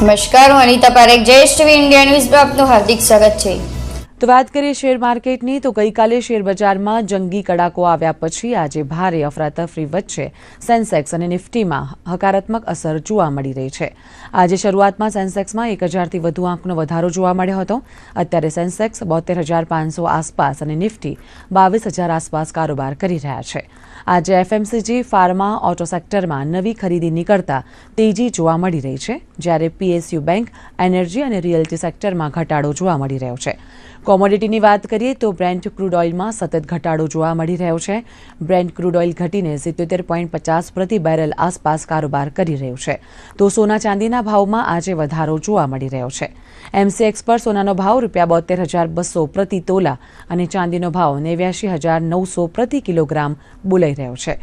નમસ્કાર, હું Anita Parekh, Jayesh TV India ન્યૂઝમાં આપનું હાર્દિક સ્વાગત છે। તો વાત કરીએ શેર માર્કેટની તો ગઈકાલે શેર બજારમાં જંગી કડાકો આવ્યા પછી આજે ભારે અફરાતફરી વચ્ચે સેન્સેક્સ અને નિફ્ટીમાં હકારાત્મક અસર જોવા મળી રહી છે। આજે શરૂઆતમાં સેન્સેક્સમાં 1000થી વધુ આંકનો વધારો જોવા મળ્યો હતો। અત્યારે સેન્સેક્સ 72,500 આસપાસ અને નિફ્ટી 22,000 આસપાસ કારોબાર કરી રહ્યા છે। આજે એફએમસીજી, ફાર્મા, ઓટો સેક્ટરમાં નવી ખરીદી નીકળતા તેજી જોવા મળી રહી છે, જ્યારે પીએસયુ બેંક, એનર્જી અને રિયલ્ટી સેક્ટરમાં ઘટાડો જોવા મળી રહ્યો છે। કોમોડિટીની વાત કરીએ તો બ્રેન્ટ ક્રૂડ ઓઇલમાં સતત ઘટાડો જોવા મળી રહ્યો છે। બ્રેન્ટ ક્રૂડ ઓઇલ ઘટીને 77.50 પ્રતિ બેરલ આસપાસ કારોબાર કરી રહ્યું છે। તો સોના ચાંદીના ભાવમાં આજે વધારો જોવા મળી રહ્યો છે। એમસીએક્સ પર સોનાનો ભાવ ₹72,200 પ્રતિ તોલા અને ચાંદીનો ભાવ 89,900 પ્રતિ કિલોગ્રામ બોલાઈ રહ્યો છે।